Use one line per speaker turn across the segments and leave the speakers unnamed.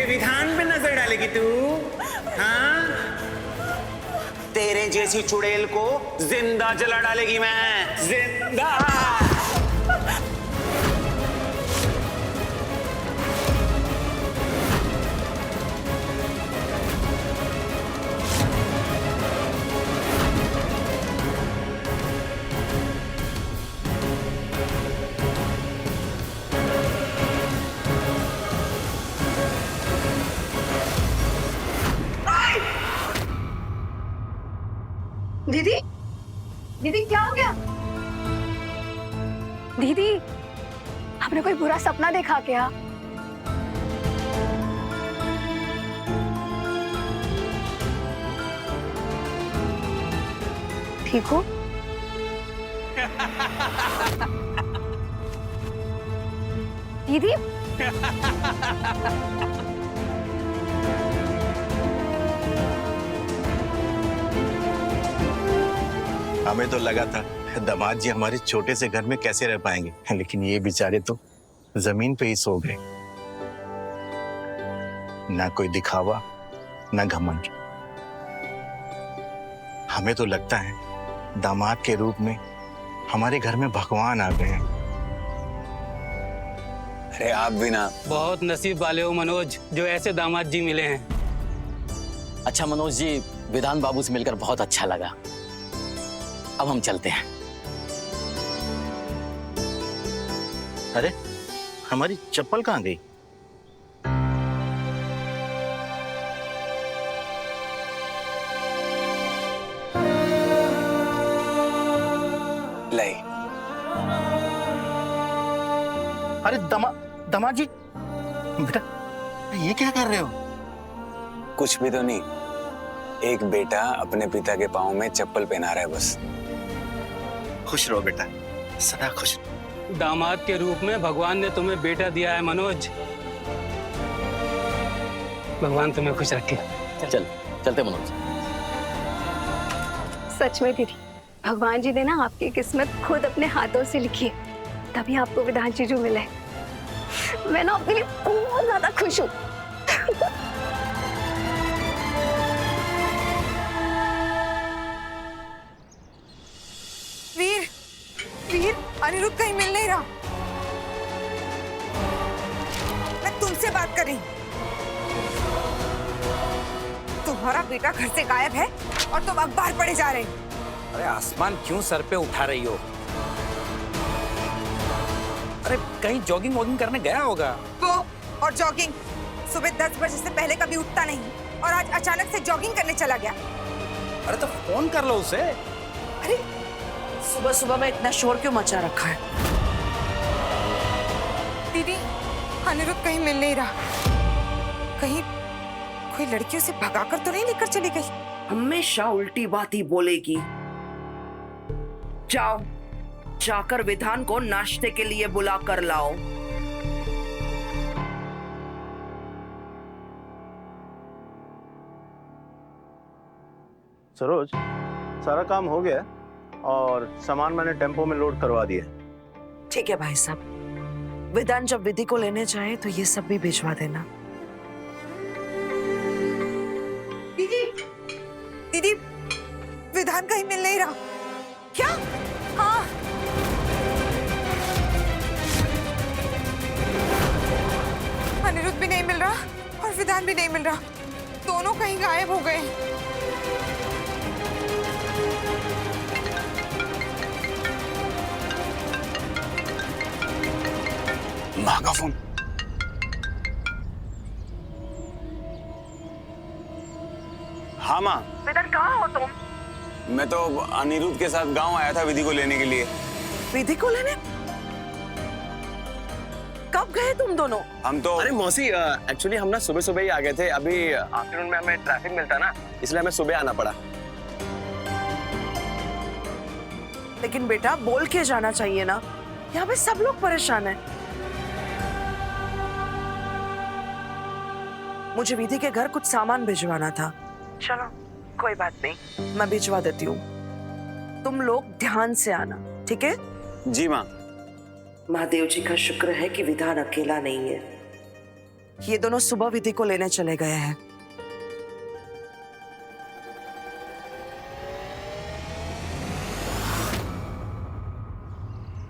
मेरे विधान पे नजर डालेगी तू? हाँ, तेरे जैसी चुड़ैल को जिंदा जला डालेगी मैं, जिंदा।
दीदी, दीदी क्या हो गया? दीदी, आपने कोई बुरा सपना देखा क्या? ठीक हो? दीदी
हमें तो लगा था दामाद जी हमारे छोटे से घर में कैसे रह पाएंगे, लेकिन ये बेचारे तो जमीन पे ही सो गए। ना कोई दिखावा, ना घमंड। हमें तो लगता है दामाद के रूप में हमारे घर में भगवान आ गए हैं।
अरे आप भी ना
बहुत नसीब वाले हो मनोज, जो ऐसे दामाद जी मिले हैं।
अच्छा मनोज जी, विधान बाबू से मिलकर बहुत अच्छा लगा। अब हम चलते हैं।
अरे हमारी चप्पल कहाँ गई?
लाई।
अरे दामाद जी, बेटा ये क्या कर रहे हो?
कुछ भी तो नहीं, एक बेटा अपने पिता के पाँव में चप्पल पहना रहा है बस।
खुश रहो बेटा, सदा खुश रहो।
दामाद के रूप में भगवान ने तुम्हें बेटा दिया है मनोज। भगवान तुम्हें खुश रखे।
चलते मनोज।
सच में दीदी, भगवान जी ने ना आपकी किस्मत खुद अपने हाथों से लिखी है, तभी आपको विधान जी जो मिला है। मैं ना आपके लिए बहुत ज्यादा खुश हूँ।
वीर, वीर, अनिरुद्ध कहीं मिल नहीं रहा। मैं तुमसे बात कर रही हूँ। तुम्हारा बेटा घर से गायब है और तुम अखबार पढ़े जा रहे हो।
अरे आसमान क्यों सर पे उठा रही हो? अरे कहीं जॉगिंग वॉगिंग करने गया होगा।
वो और जॉगिंग, सुबह 10 बजे से पहले कभी उठता नहीं और आज अचानक से जॉगिंग करने चला गया।
अरे तो फोन कर लो उसे।
अरे
सुबह सुबह में इतना शोर क्यों मचा रखा है?
दीदी, अनिरुद्ध कहीं मिल नहीं रहा। कहीं कोई लड़कियों से भगाकर तो नहीं लेकर चली गई?
हमेशा उल्टी बात ही बोलेगी। जाओ, जाकर विधान को नाश्ते के लिए बुला कर लाओ।
सरोज, सारा काम हो गया और सामान मैंने टेम्पो में लोड करवा दिया।
ठीक है भाई साहब, विधान जब विधि को लेने जाए तो ये सब भी भिजवा देना।
दीदी, दीदी, विधान कहीं मिल नहीं रहा। क्या? हाँ, अनिरुद्ध भी नहीं मिल रहा और विधान भी नहीं मिल रहा। दोनों कहीं गायब हो गए।
माँ का फोन। हाँ माँ।
विधान कहाँ हो तुम?
मैं तो अनिरुद्ध के साथ गांव आया था विधि को लेने के लिए।
विधि को लेने? कब गए तुम दोनों?
हम तो
अरे मौसी, एक्चुअली हम ना सुबह सुबह ही आ गए थे। अभी आफ्टरनून में हमें ट्रैफिक मिलता ना, इसलिए हमें सुबह आना पड़ा।
लेकिन बेटा बोल के जाना चाहिए ना, यहाँ पे सब लोग परेशान हैं। मुझे विधि के घर कुछ सामान भिजवाना था। चलो कोई बात नहीं, मैं भिजवा देती हूँ। तुम लोग ध्यान से आना, ठीक है?
जी माँ।
महादेव जी का शुक्र है कि विधान अकेला नहीं है। ये दोनों सुबह विधि को लेने चले गए हैं।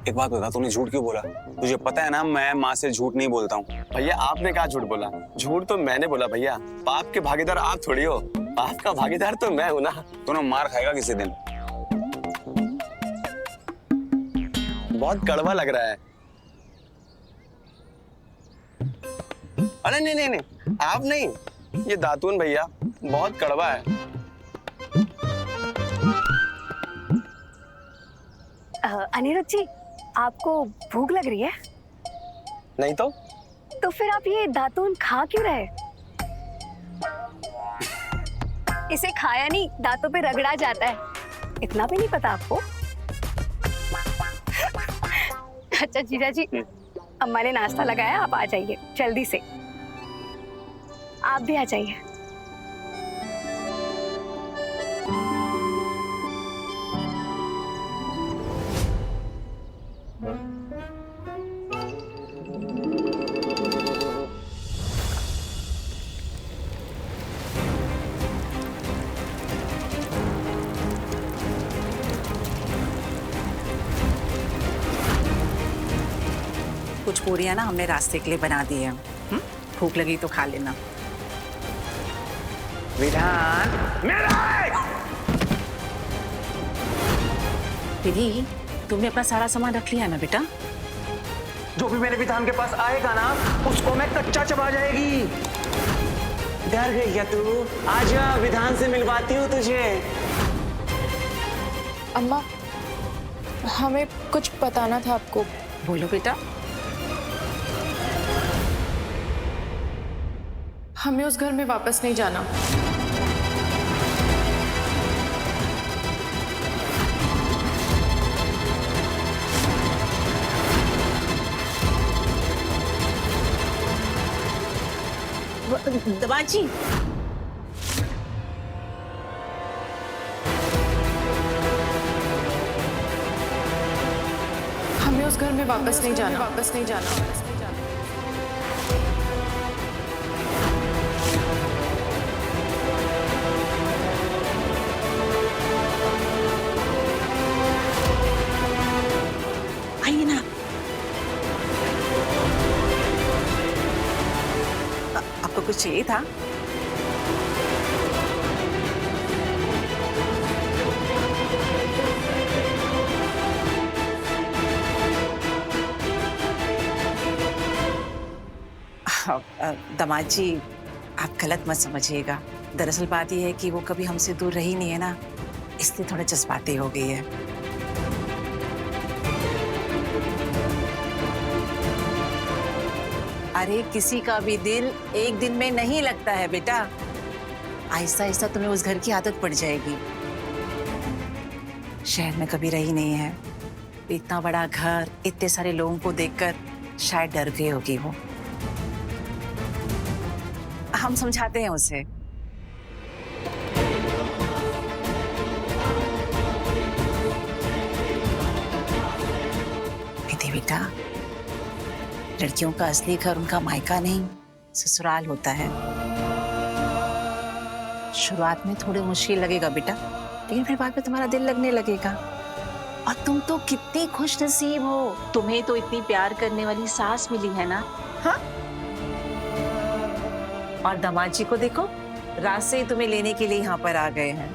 एक बात बता, तूने झूठ क्यों बोला? तुझे पता है ना मैं माँ से झूठ नहीं बोलता हूँ।
भैया आपने कहा झूठ बोला? झूठ तो मैंने बोला भैया। पाप के भागीदार आप थोड़ी हो, पाप का भागीदार तो मैं हूँ ना।
तू ना मार खाएगा किसी दिन।
बहुत कड़वा लग रहा है। अरे नहीं नहीं नहीं, आप नहीं, ये दातून भैया बहुत कड़वा है।
अनिरुद्ध जी, आपको भूख लग रही है?
नहीं
तो फिर आप ये दातून खा क्यों रहे? इसे खाया नहीं, दांतों पे रगड़ा जाता है। इतना भी नहीं पता आपको? अच्छा जीजा जी, अम्मा ने नाश्ता लगाया, आप आ जाइए जल्दी से। आप भी आ जाइए।
कुछ पूरियां ना हमने रास्ते के लिए बना दी है। भूख लगी तो खा लेना।
विधान मेरा
दीदी, तुमने अपना सारा सामान रख लिया ना बेटा?
जो भी मेरे विधान के पास आएगा ना, उसको मैं कच्चा चबा जाएगी।
डर गई क्या तू? आजा, विधान से मिलवाती हूँ तुझे।
अम्मा, हमें कुछ बताना था आपको।
बोलो बेटा।
हमें उस घर में वापस नहीं जाना।
दमाद जी,
हमें उस घर में वापस नहीं जाना। वापस नहीं जाना।
आइए ना। आपको कुछ चाहिए था? दमाद जी, आप गलत मत समझिएगा। दरअसल बात यह है कि वो कभी हमसे दूर रही नहीं है ना, इसलिए थोड़ा जज्बाती हो गई है। अरे किसी का भी दिल एक दिन में नहीं लगता है बेटा। आहिस्ता आहिस्ता तुम्हें उस घर की आदत पड़ जाएगी। शहर में कभी रही नहीं है, इतना बड़ा घर, इतने सारे लोगों को देखकर शायद डर गई होगी वो। हम समझाते हैं उसे। बेटा, लड़कियों का असली घर उनका मायका नहीं, ससुराल होता है। शुरुआत में थोड़ी मुश्किल लगेगा बेटा, लेकिन फिर बाद में तुम्हारा दिल लगने लगेगा। और तुम तो कितनी खुश नसीब हो, तुम्हें तो इतनी प्यार करने वाली सास मिली है ना। हाँ? और दामाद जी को देखो, रात से ही तुम्हें लेने के लिए यहाँ पर आ गए हैं।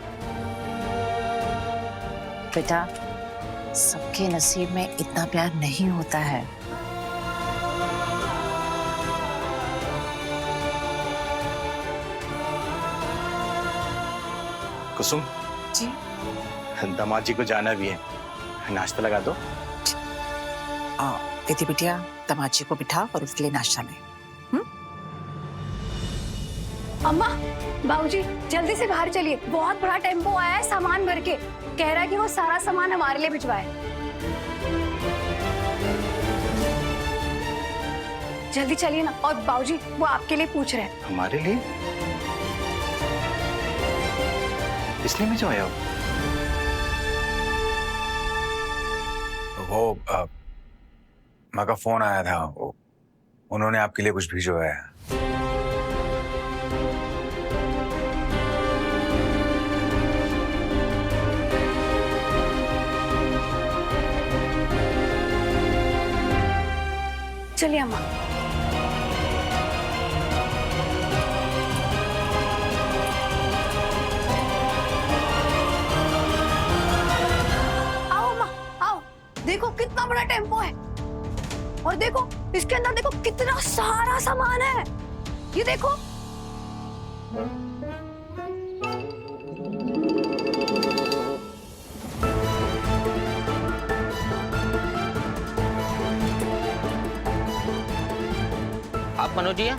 बेटा, सबके नसीब में इतना प्यार नहीं होता है।
कुसुम
जी,
दामाद जी को जाना भी है, नाश्ता लगा दो।
बेटी बिटिया, दामाद जी को बिठा और उसके लिए नाश्ता ले।
अम्मा, बाबूजी, जल्दी से बाहर चलिए। बहुत बड़ा टेम्पो आया है सामान भर के, कह रहा है कि वो सारा सामान हमारे लिए भिजवाए। जल्दी चलिए ना। और बाबूजी, वो आपके लिए पूछ रहे हैं।
हमारे लिए? इसलिए मैं जो आया हूँ।
वो माँ का फोन आया था, उन्होंने आपके लिए कुछ भिजवाया है।
चलिए अम्मा। आओ अम्मा, आओ। देखो कितना बड़ा टेम्पो है, और देखो इसके अंदर देखो कितना सारा सामान है। ये देखो।
आप मनोजिया,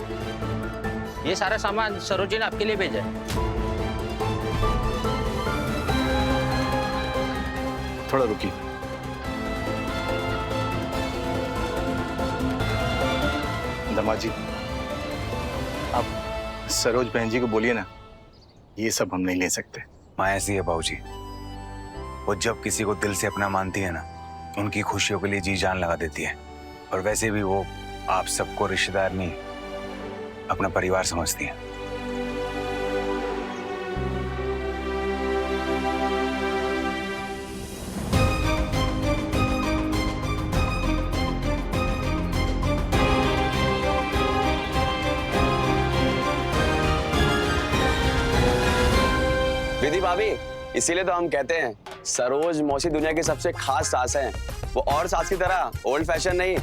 ये सारा सामान सरोजी ने आपके लिए भेजा है।
थोड़ा रुकिए। दामाद जी, आप सरोज बहन जी को बोलिए ना, ये सब हम नहीं ले सकते।
माँ ऐसी है बाबूजी, वो जब किसी को दिल से अपना मानती है ना, उनकी खुशियों के लिए जी जान लगा देती है। और वैसे भी वो आप सबको रिश्तेदार नहीं, अपना परिवार समझती है।
विधि भाभी, इसीलिए तो हम कहते हैं सरोज मौसी दुनिया की सबसे खास सास हैं। वो और सास की तरह ओल्ड फैशन नहीं,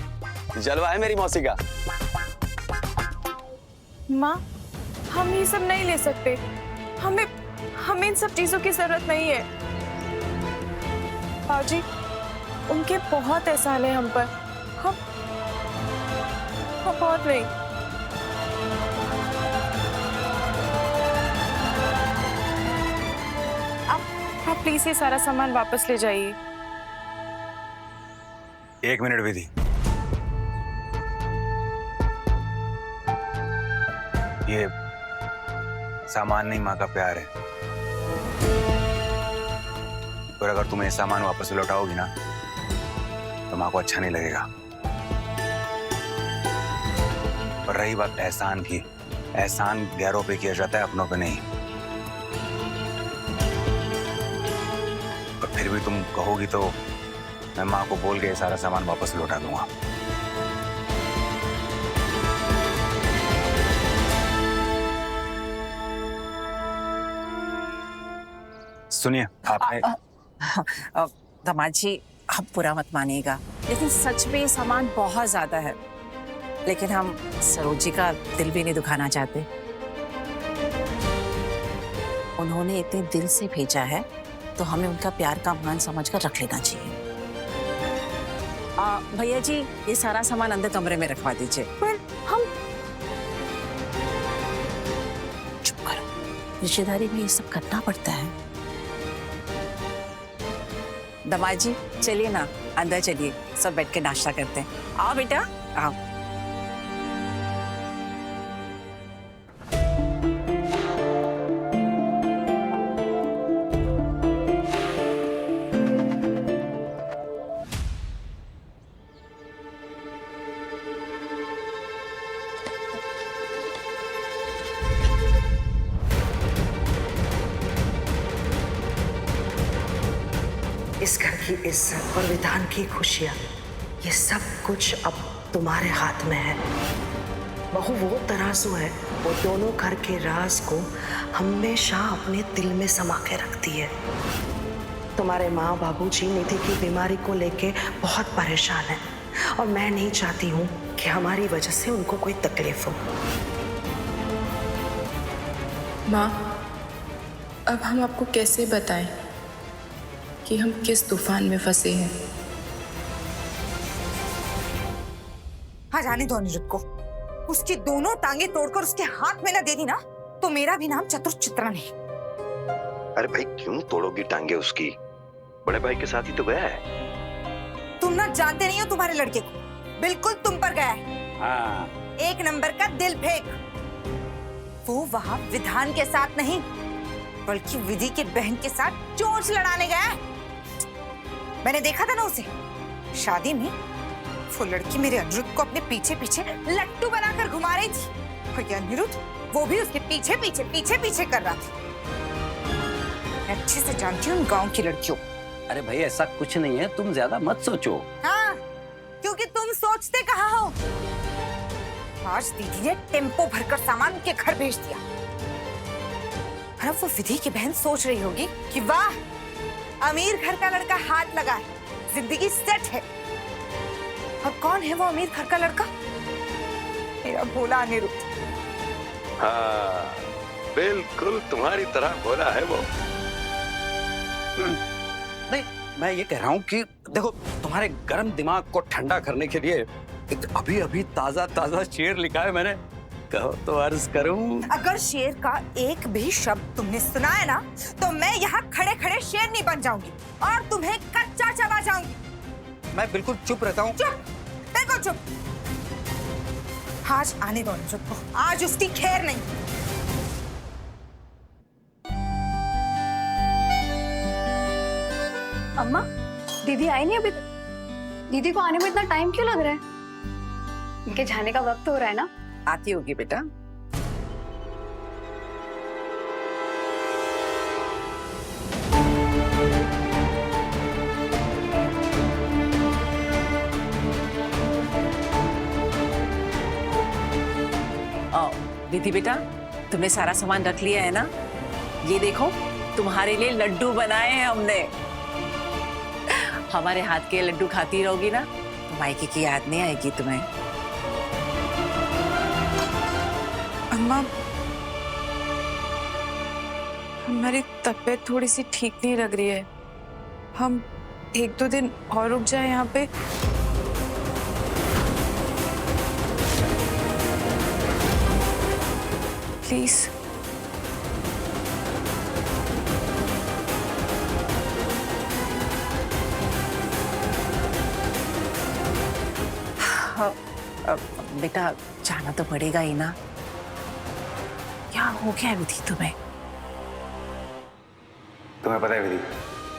जलवा है मेरी मौसी का।
माँ, हम ये सब नहीं ले सकते। हमें हमें इन सब चीजों की जरूरत नहीं है। बाबूजी, उनके बहुत एहसान है हम पर। हम बहुत नहीं। आप प्लीज ये सारा सामान वापस ले जाइए।
एक मिनट विधि, ये सामान नहीं, माँ का प्यार है। और अगर तुम ये सामान वापस लौटाओगी ना, तो माँ को अच्छा नहीं लगेगा। और रही बात एहसान की, एहसान गैरों पे किया जाता है, अपनों पे नहीं। और फिर भी तुम कहोगी तो मैं माँ को बोल के सारा सामान वापस लौटा दूंगा। सुनिए, आपने
दामाद जी, आप बुरा मत मानिएगा, लेकिन सच में ये सामान बहुत ज्यादा है। लेकिन हम सरोज जी का दिल भी नहीं दुखाना चाहते। उन्होंने इतने दिल से भेजा है, तो हमें उनका प्यार का मान समझकर रख लेना चाहिए। भैया जी, ये सारा सामान अंदर कमरे में रखवा दीजिए।
पर हम
चुप करो, रिश्तेदारी में ये सब करना पड़ता है। दामाद जी, चलिए ना, अंदर चलिए, सब बैठ के नाश्ता करते हैं। आओ बेटा, आओ।
इस घर की इज्जत और विधान की खुशियां, ये सब कुछ अब तुम्हारे हाथ में है। बहू वो तराजू है, वो दोनों घर के राज को हमेशा अपने दिल में समा के रखती है। तुम्हारे माँ बाबूजी निधि की बीमारी को लेके बहुत परेशान है, और मैं नहीं चाहती हूँ कि हमारी वजह से उनको कोई तकलीफ हो।
माँ, अब हम आपको कैसे बताएं कि हम किस तूफान में फंसे हैं।
हाँ, जाने दो अनिरुद्ध को। उसकी दोनों टांगे तोड़कर उसके हाथ में न दे दी ना, तो मेरा भी नाम चतुर चित्रा नहीं।
अरे भाई, क्यों तोड़ोगी टांगे उसकी? बड़े भाई के साथ ही तो गया है।
तुम ना जानते नहीं हो तुम्हारे लड़के को, बिल्कुल तुम पर गया है।
हाँ।
एक नंबर का दिल फेंक। वो वहां विधान के साथ नहीं, बल्कि विधि की बहन के साथ चोंच लड़ाने गया है। मैंने देखा था ना उसे शादी में। वो लड़की मेरे अनिरुद्ध को अपने पीछे पीछे लट्टू बनाकर घुमा रही थी, और ये अनिरुद्ध वो भी उसके पीछे पीछे पीछे पीछे कर रहा था। मैं अच्छे से जानती हूँ गांव की लड़कियों।
अरे भाई, ऐसा कुछ नहीं है, तुम ज्यादा मत सोचो।
हाँ, क्योंकि तुम सोचते कहाँ हो। आज दीदी ने टेम्पो भरकर सामान उनके घर भेज दिया। और अब वो विधि की बहन सोच रही होगी कि वाह, अमीर घर का लड़का हाथ लगा है, जिंदगी सेट है। अब कौन है वो अमीर घर का लड़का? मेरा भोला अनिरुद्ध।
हाँ, बिल्कुल तुम्हारी तरह बोला है वो।
नहीं, मैं ये कह रहा हूँ कि देखो, तुम्हारे गर्म दिमाग को ठंडा करने के लिए एक अभी अभी ताजा ताजा शेर लिखा है मैंने, कहो तो अर्ज करूं।
अगर शेर का एक भी शब्द तुमने सुना है ना, तो मैं यहाँ खड़े खड़े शेर नहीं बन जाऊंगी और तुम्हें कच्चा चबा जाऊंगी।
मैं बिल्कुल चुप रहता हूँ।
चुप, देखो चुप। आज आने दो अनिरुद्ध को, आज उसकी खैर नहीं।
अम्मा, दीदी आई नहीं अभी तक? दीदी को आने में इतना टाइम क्यों लग रहा है? इनके जाने का वक्त हो रहा है ना?
आती होगी बेटा। विधि बेटा, तुमने सारा सामान रख लिया है ना? ये देखो, तुम्हारे लिए लड्डू बनाए हैं हमने। हमारे हाथ के लड्डू खाती रहोगी ना, तो मायके की याद नहीं आएगी तुम्हें।
अम्मा, हमारी तबीयत थोड़ी सी ठीक नहीं लग रही है। हम 1-2 दिन और रुक जाए यहाँ पे। प्लीज।
बेटा, जाना तो पड़ेगा ही ना। क्या हो गया विधि तुम्हें?
तुम्हें पता है विधि,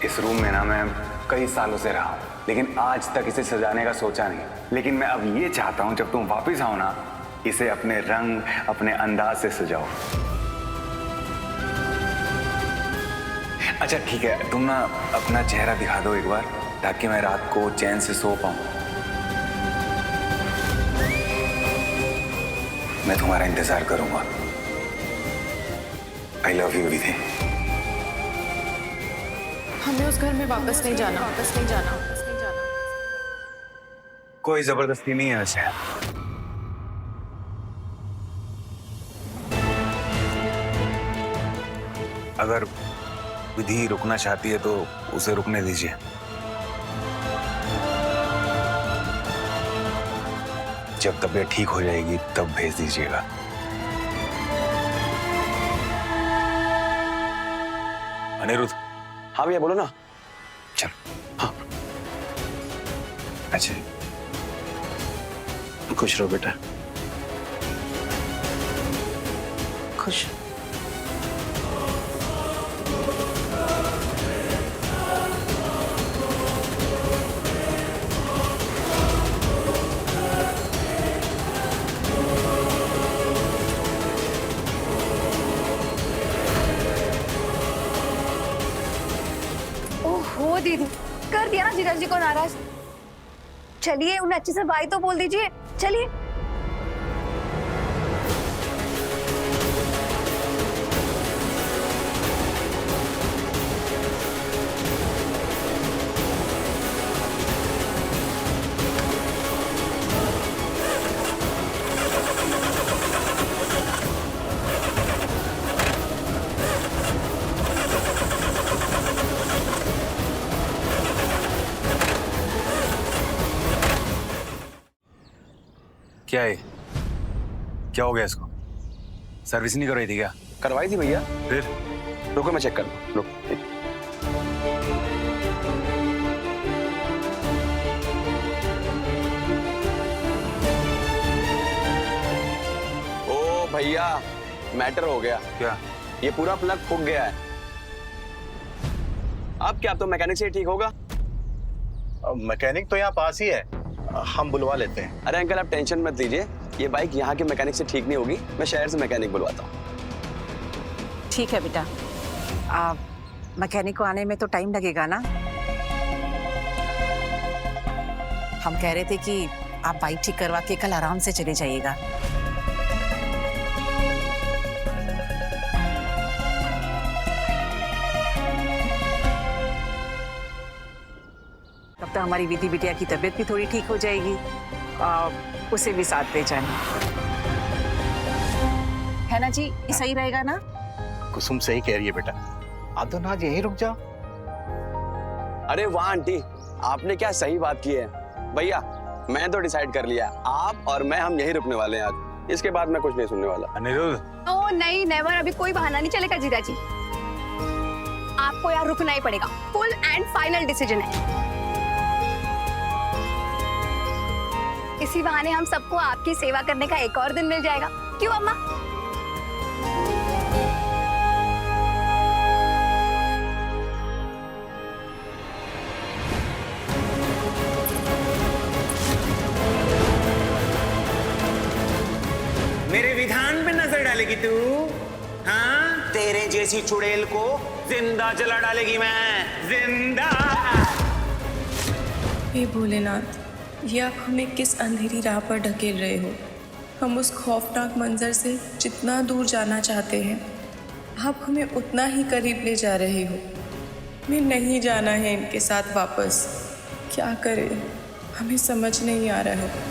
इस रूम में ना मैं कई सालों से रहा हूं, लेकिन आज तक इसे सजाने का सोचा नहीं। लेकिन मैं अब ये चाहता हूं, जब तुम वापस आओ ना, इसे अपने रंग, अपने अंदाज से सजाओ। अच्छा ठीक है, तुम ना अपना चेहरा दिखा दो एक बार, ताकि मैं रात को चैन से सो पाऊं। मैं तुम्हारा इंतजार करूंगा। आई लव यू विधि।
हमें उस घर में वापस नहीं जाना।
कोई जबरदस्ती नहीं है वैसे। अगर विधि रुकना चाहती है तो उसे रुकने दीजिए। जब तबीयत ठीक हो जाएगी तब भेज दीजिएगा। अनिरुद्ध।
हाँ भैया बोलो ना।
चल। हाँ। अच्छा,
खुश रहो बेटा।
खुश।
ओहो दीदी, कर दिया ना जीजा जी को नाराज। चलिए, उन्हें अच्छे से बाय तो बोल दीजिए। चलिए।
क्या है? क्या हो गया इसको? सर्विस नहीं कर रही थी क्या?
करवाई थी भैया।
फिर?
रुको मैं चेक कर लूं। रुको। ओ भैया, मैटर हो गया।
क्या?
ये पूरा प्लग फूक गया है। अब क्या, तो मैकेनिक से ही ठीक होगा?
मैकेनिक तो यहाँ पास ही है, हम बुलवा लेते हैं।
अरे अंकल, आप टेंशन मत लीजिए, ये बाइक यहाँ के मैकेनिक से ठीक नहीं होगी। मैं शहर से मैकेनिक बुलवाता हूँ।
ठीक है बेटा, मैकेनिक को आने में तो टाइम लगेगा ना? हम कह रहे थे कि आप बाइक ठीक करवा के कल आराम से चले जाइएगा। तब तो हमारी विधि बिटिया की तबीयत भी थोड़ी ठीक हो जाएगी, उसे भी साथ ले जाना है ना जी? ये सही रहेगा ना?
कुसुम सही कह रही है बेटा, आप दोनों आज यहीं रुक जाओ।
अरे वाह आंटी, आपने क्या सही बात की है। भैया मैं तो डिसाइड कर लिया, आप और मैं हम यहीं रुकने वाले हैं आज। इसके बाद मैं कुछ नहीं सुनने वाला।
अनिरुद्ध,
ओह नहीं, नेवर, अभी कोई बहाना नहीं चलेगा जीजा जी। आपको यहाँ रुकना ही पड़ेगा, फुल एंड फाइनल डिसीजन है। इसी बहाने हम सबको आपकी सेवा करने का एक और दिन मिल जाएगा, क्यों अम्मा?
मेरे विधान पे नजर डालेगी तू? हाँ, तेरे जैसी चुड़ैल को जिंदा जला डालेगी मैं, जिंदा।
हे भोलेनाथ, ये आप हमें किस अंधेरी राह पर ढकेल रहे हो? हम उस खौफनाक मंजर से जितना दूर जाना चाहते हैं, आप हमें उतना ही करीब ले जा रहे हो। हमें नहीं जाना है इनके साथ वापस। क्या करें, हमें समझ नहीं आ रहा है।